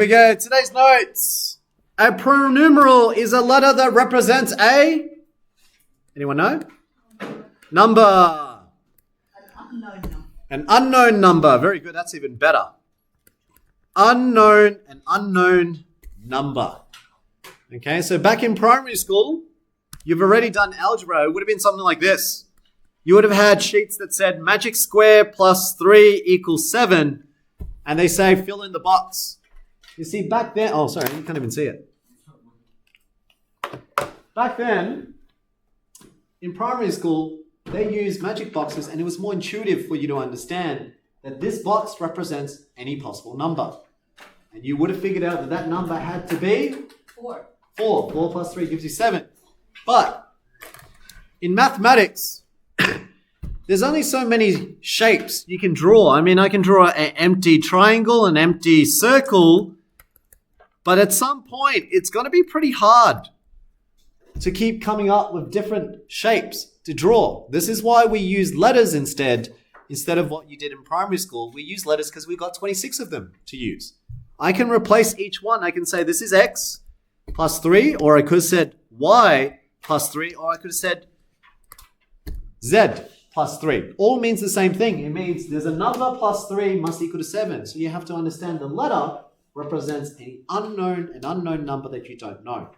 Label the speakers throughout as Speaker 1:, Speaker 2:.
Speaker 1: Here we go. Today's notes. A pronumeral is a letter that represents a... Anyone know? Number.
Speaker 2: An unknown number.
Speaker 1: An unknown number. Very good. That's even better. An unknown number. Okay, so back in primary school, you've already done algebra. It would have been something like this. You would have had sheets that said magic square plus 3 equals 7. And they say fill in the box. You see back then, oh sorry, you can't even see it. Back then, in primary school, they used magic boxes and it was more intuitive for you to understand that this box represents any possible number. And you would have figured out that that number had to be
Speaker 2: 4.
Speaker 1: 4. 4 plus 3 gives you 7. But in mathematics, there's only so many shapes you can draw. I mean, I can draw an empty triangle, an empty circle, but at some point, it's going to be pretty hard to keep coming up with different shapes to draw. This is why we use letters instead of what you did in primary school. We use letters because we got 26 of them to use. I can replace each one. I can say this is X plus 3, or I could have said Y plus 3, or I could have said Z plus 3. All means the same thing. It means there's a number plus 3 must equal to 7. So you have to understand the letter represents an unknown number that you don't know.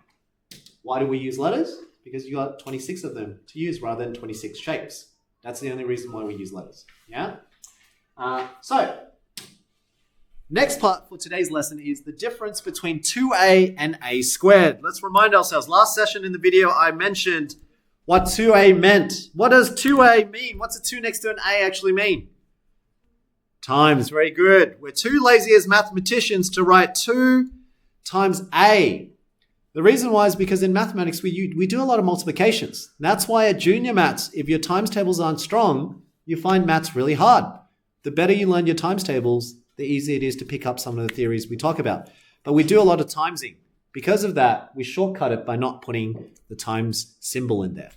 Speaker 1: Why do we use letters? Because you got 26 of them to use rather than 26 shapes. That's the only reason why we use letters. Yeah? So, next part for today's lesson is the difference between 2a and a squared. Let's remind ourselves. Last session in the video, I mentioned what 2a meant. What does 2a mean? What's a 2 next to an a actually mean? Times. Very good. We're too lazy as mathematicians to write 2 times a. The reason why is because in mathematics, we do a lot of multiplications. That's why at junior maths, if your times tables aren't strong, you find maths really hard. The better you learn your times tables, the easier it is to pick up some of the theories we talk about. But we do a lot of timesing. Because of that, we shortcut it by not putting the times symbol in there.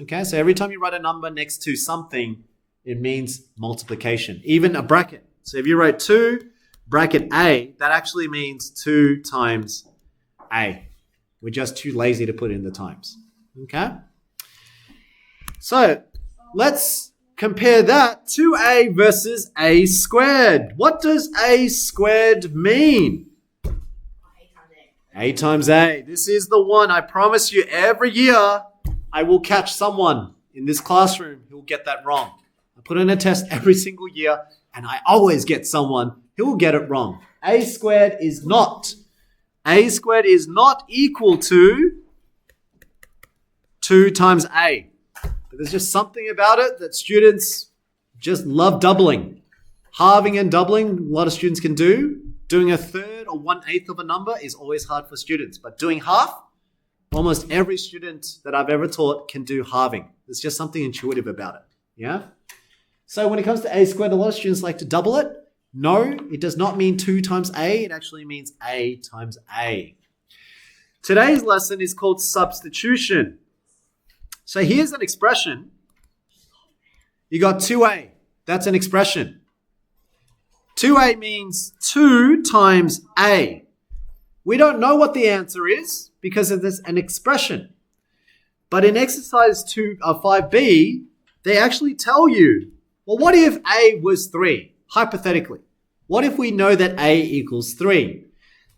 Speaker 1: Okay, so every time you write a number next to something, it means multiplication, even a bracket. So if you wrote 2 bracket a, that actually means 2 times a. We're just too lazy to put in the times. Okay? So let's compare that to a versus a squared. What does a squared mean? A times a. This is the one. I promise you every year I will catch someone in this classroom who will get that wrong. I put in a test every single year and I always get someone who will get it wrong. A squared is not equal to 2 times a. But there's just something about it that students just love doubling. Halving and doubling, a lot of students can do. Doing a third or 1/8 of a number is always hard for students. But doing half, almost every student that I've ever taught can do halving. There's just something intuitive about it. Yeah? So when it comes to a squared, a lot of students like to double it. No, it does not mean 2 times a. It actually means a times a. Today's lesson is called substitution. So here's an expression. You got 2a. That's an expression. 2a means 2 times a. We don't know what the answer is because of this an expression. But in exercise 5b, they actually tell you, well, what if a was 3? Hypothetically. What if we know that a equals 3?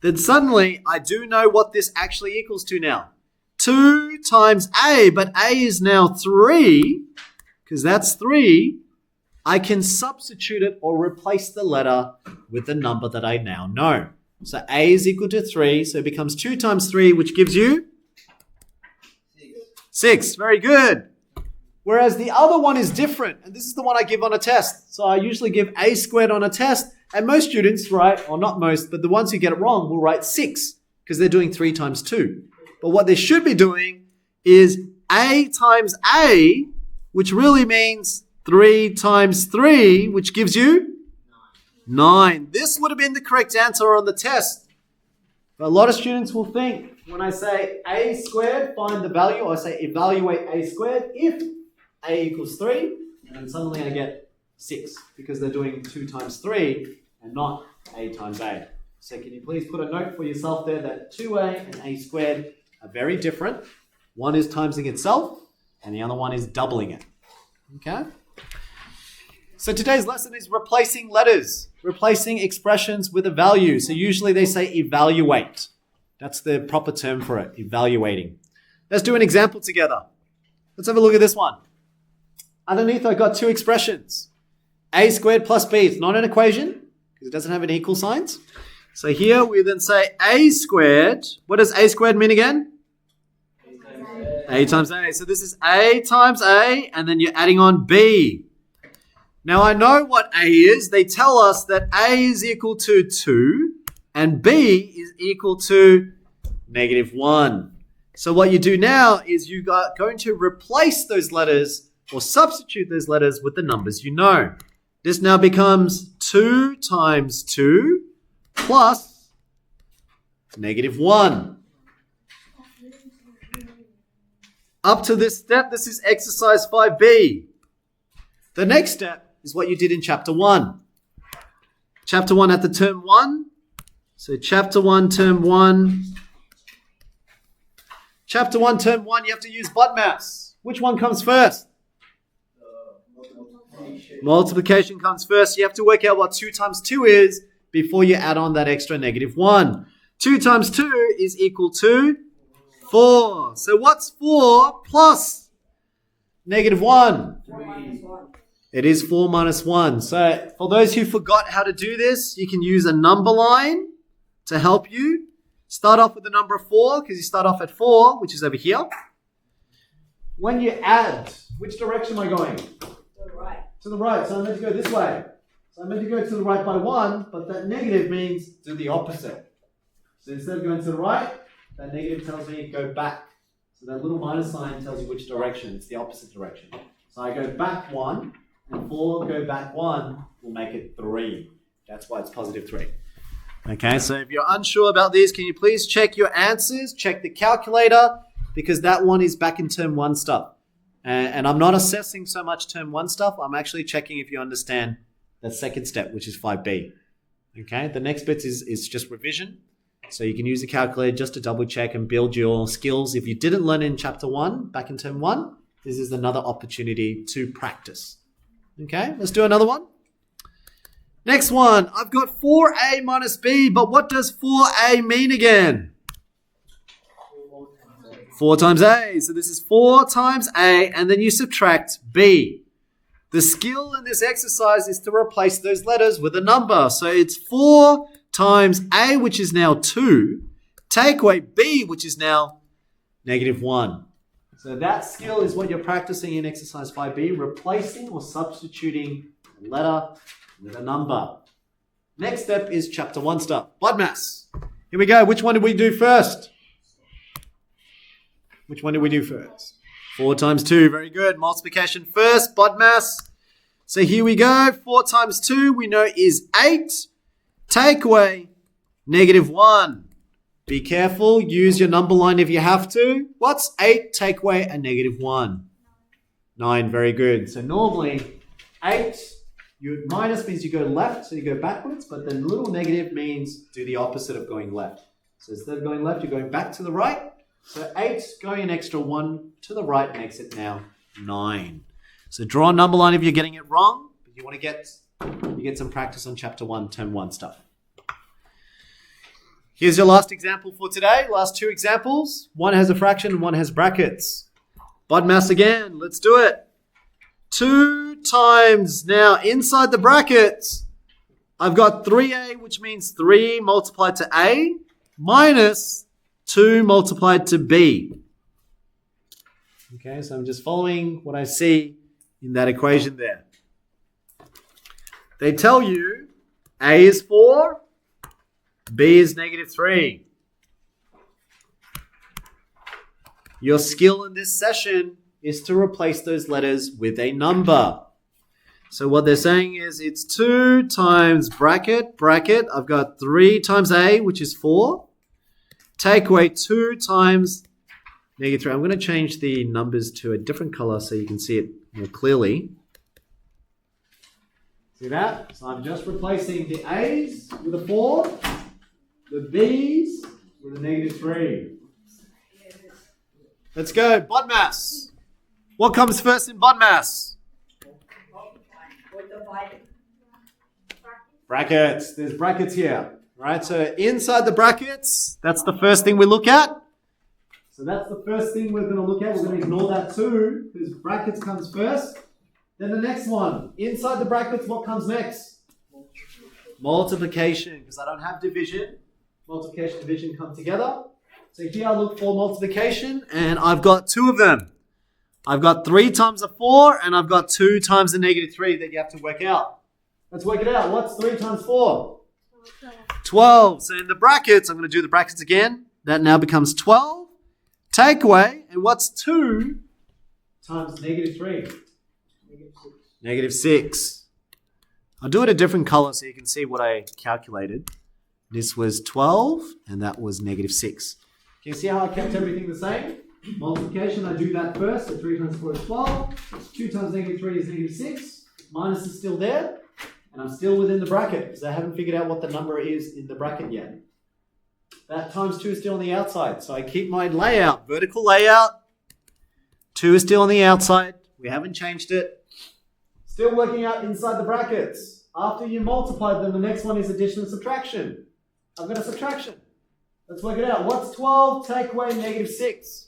Speaker 1: Then suddenly I do know what this actually equals to now. 2 times a, but a is now 3, because that's 3. I can substitute it or replace the letter with the number that I now know. So a is equal to 3, so it becomes 2 times 3, which gives you 6. Very good. Whereas the other one is different, and this is the one I give on a test. So I usually give a squared on a test, and most students write, or not most, but the ones who get it wrong will write 6, because they're doing 3 times 2. But what they should be doing is a times a, which really means 3 times 3, which gives you 9. This would have been the correct answer on the test. But a lot of students will think, when I say a squared, find the value, or I say evaluate a squared, if a equals 3, and then suddenly I get 6, because they're doing 2 times 3 and not a times a. So can you please put a note for yourself there that 2a and a squared are very different. One is timesing itself, and the other one is doubling it. Okay? So today's lesson is replacing letters, replacing expressions with a value. So usually they say evaluate. That's the proper term for it, evaluating. Let's do an example together. Let's have a look at this one. Underneath, I got two expressions. A squared plus b. It's not an equation because it doesn't have any equal signs. So here we then say a squared. What does a squared mean again? A times a. So this is a times a, and then you're adding on b. Now I know what a is. They tell us that a is equal to 2 and b is equal to -1. So what you do now is you are going to replace those letters or substitute those letters with the numbers you know. This now becomes 2 times 2 plus -1. Up to this step, this is exercise 5B. The next step is what you did in chapter 1. Chapter 1 at the term 1. So chapter 1, term 1. Chapter 1, term 1, you have to use BODMAS. Which one comes first? Multiplication comes first. You have to work out what 2 times 2 is before you add on that extra -1. 2 times 2 is equal to 4. So what's 4 plus -1?
Speaker 2: 3.
Speaker 1: It is 4 minus 1. So for those who forgot how to do this, you can use a number line to help you. Start off with the number 4 because you start off at 4, which is over here. When you add, which direction am I going?
Speaker 2: To the right.
Speaker 1: To the right. So I'm meant to go this way. So I'm meant to go to the right by 1, but that negative means do the opposite. So instead of going to the right, that negative tells me go back. So that little minus sign tells you which direction. It's the opposite direction. So I go back 1, and 4 go back 1 will make it 3. That's why it's +3. Okay, so if you're unsure about these, can you please check your answers? Check the calculator, because that one is back in term 1 stuff. And I'm not assessing so much term 1 stuff. I'm actually checking if you understand the second step, which is 5B. Okay, the next bit is just revision. So you can use the calculator just to double check and build your skills. If you didn't learn in chapter 1, back in term 1, this is another opportunity to practice. Okay, let's do another one. Next one, I've got 4a minus b, but what does 4a mean again? 4 times a. So this is 4 times a, and then you subtract b. The skill in this exercise is to replace those letters with a number. So it's 4 times a, which is now 2, take away b, which is now -1. So that skill is what you're practicing in exercise 5B, replacing or substituting a letter with a number. Next step is chapter 1 stuff. BODMAS. Here we go. Which one did we do first? Which one did we do first? 4 times 2. Very good. Multiplication first. BODMAS. So here we go. 4 times 2 we know is 8. Take away -1. Be careful. Use your number line if you have to. What's 8 take away a -1? 9. Very good. So normally 8, minus means you go left, so you go backwards, but the little negative means do the opposite of going left. So instead of going left, you're going back to the right. So 8 going an extra 1 to the right makes it now 9. So draw a number line if you're getting it wrong, but you want to get some practice on chapter 1, term 1 stuff. Here's your last example for today. Last 2 examples. One has a fraction and one has brackets. BODMAS again. Let's do it. 2 times, now inside the brackets, I've got 3a, which means 3 multiplied to a, minus 2 multiplied to b. Okay, so I'm just following what I see in that equation there. They tell you a is 4, b is -3. Your skill in this session is to replace those letters with a number. So what they're saying is it's 2 times bracket, I've got 3 times a, which is 4. Take away 2 times -3. I'm going to change the numbers to a different color so you can see it more clearly. See that? So I'm just replacing the a's with a 4 The B's with a -3. Let's go. BODMAS. What comes first in BODMAS? Brackets. There's brackets here. Right? So inside the brackets, that's the first thing we look at. So that's the first thing we're going to look at. We're going to ignore that too, because brackets comes first. Then the next one. Inside the brackets, what comes next? Multiplication, because I don't have division. Multiplication and division come together. So here I look for multiplication, and I've got two of them. I've got 3 times a 4, and I've got 2 times the -3 that you have to work out. Let's work it out. What's 3 times 4? 12. So in the brackets, I'm going to do the brackets again. That now becomes 12. Take away, and what's 2 times -3? -6. I'll do it a different color so you can see what I calculated. This was 12, and that was -6. Can you see how I kept everything the same? Multiplication, I do that first. So 3 times 4 is 12. 2 times -3 is -6. Minus is still there. And I'm still within the bracket because I haven't figured out what the number is in the bracket yet. That times 2 is still on the outside. So I keep my layout, vertical layout. 2 is still on the outside. We haven't changed it. Still working out inside the brackets. After you multiply them, the next one is addition and subtraction. I've got a subtraction. Let's work it out. What's 12 take away -6?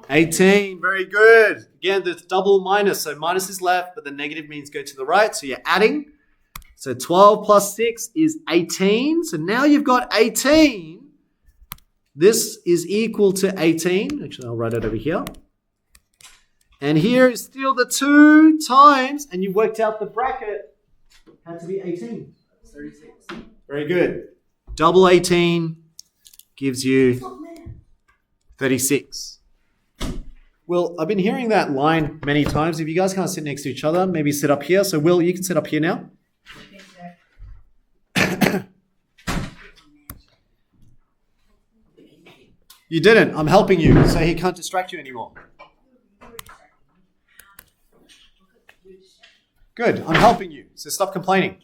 Speaker 1: 18. Very good. Again, there's double minus. So minus is left, but the negative means go to the right. So you're adding. So 12 plus 6 is 18. So now you've got 18. This is equal to 18. Actually, I'll write it over here. And here is still the 2 times, and you worked out the bracket had to be 18. 36. Very good. Double 18 gives you 36. Well, I've been hearing that line many times. If you guys can't sit next to each other, maybe sit up here. So, Will, you can sit up here now. You didn't. I'm helping you, so he can't distract you anymore. Good. I'm helping you, so stop complaining.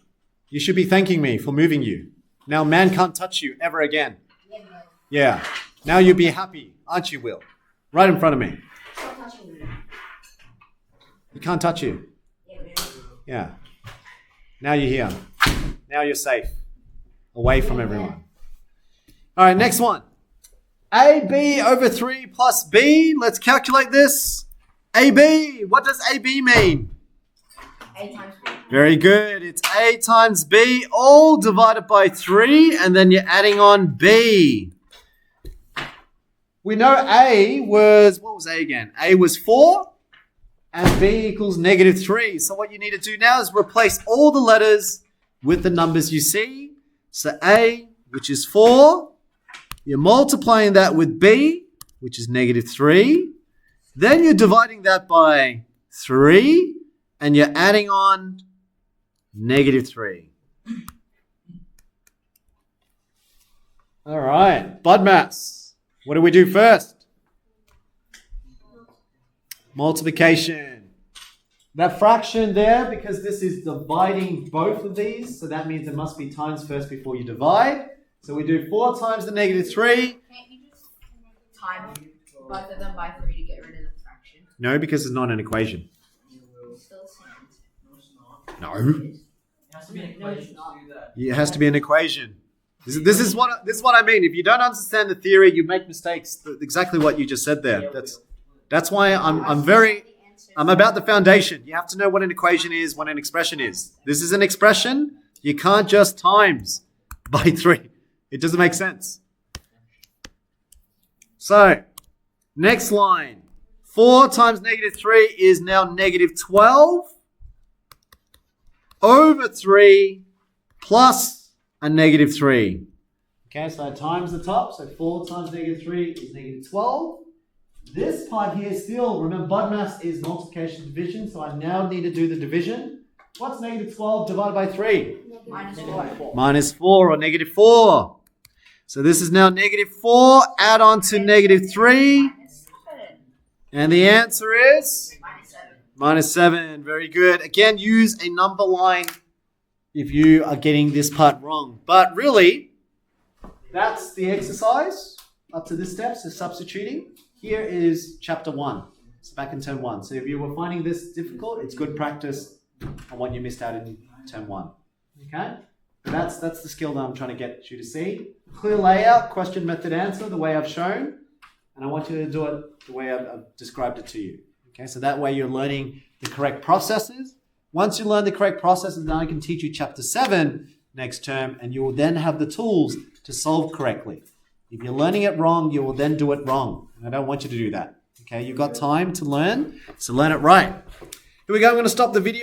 Speaker 1: You should be thanking me for moving you. Now man can't touch you ever again. Yeah. Now you'll be happy, aren't you, Will? Right in front of me. He can't touch you. Yeah. Now you're here. Now you're safe. Away from everyone. All right, next one. AB over 3 plus B. Let's calculate this. AB. What does AB mean?
Speaker 2: A times B.
Speaker 1: Very good. It's A times B, all divided by 3, and then you're adding on B. We know A was, what was A again? A was 4, and B equals -3. So what you need to do now is replace all the letters with the numbers you see. So A, which is 4, you're multiplying that with B, which is -3. Then you're dividing that by 3, and you're adding on -3. All right, BODMAS. What do we do first? Multiplication. That fraction there, because this is dividing both of these, so that means it must be times first before you divide. So we do 4 times the -3.
Speaker 2: Can't you just time both of them by 3 to get rid of the fraction?
Speaker 1: No, because it's not an equation.
Speaker 2: Still stands.
Speaker 1: No.
Speaker 3: It has to be an equation to do that.
Speaker 1: It has to be an equation. This is what I mean. If you don't understand the theory, you make mistakes. Exactly what you just said there. That's why I'm about the foundation. You have to know what an equation is, what an expression is. This is an expression. You can't just times by 3. It doesn't make sense. So, next line. 4 times -3 is now -12 over 3 plus a -3. Okay, so I times the top. So 4 times -3 is -12. This part here still, remember, BODMAS is multiplication division, so I now need to do the division. What's -12 divided by 3?
Speaker 2: -4.
Speaker 1: -4 or -4. So this is now -4, add on to -3. And the answer is? -7. Very good. Again, use a number line if you are getting this part wrong. But really, that's the exercise up to this step, so substituting. Here is chapter 1. It's back in term 1. So if you were finding this difficult, it's good practice on what you missed out in term 1. Okay? That's the skill that I'm trying to get you to see. Clear layout, question, method, answer, the way I've shown. And I want you to do it the way I've described it to you. Okay, so that way you're learning the correct processes. Once you learn the correct processes, then I can teach you chapter 7 next term, and you will then have the tools to solve correctly. If you're learning it wrong, you will then do it wrong. And I don't want you to do that. Okay, you've got time to learn, so learn it right. Here we go, I'm going to stop the video.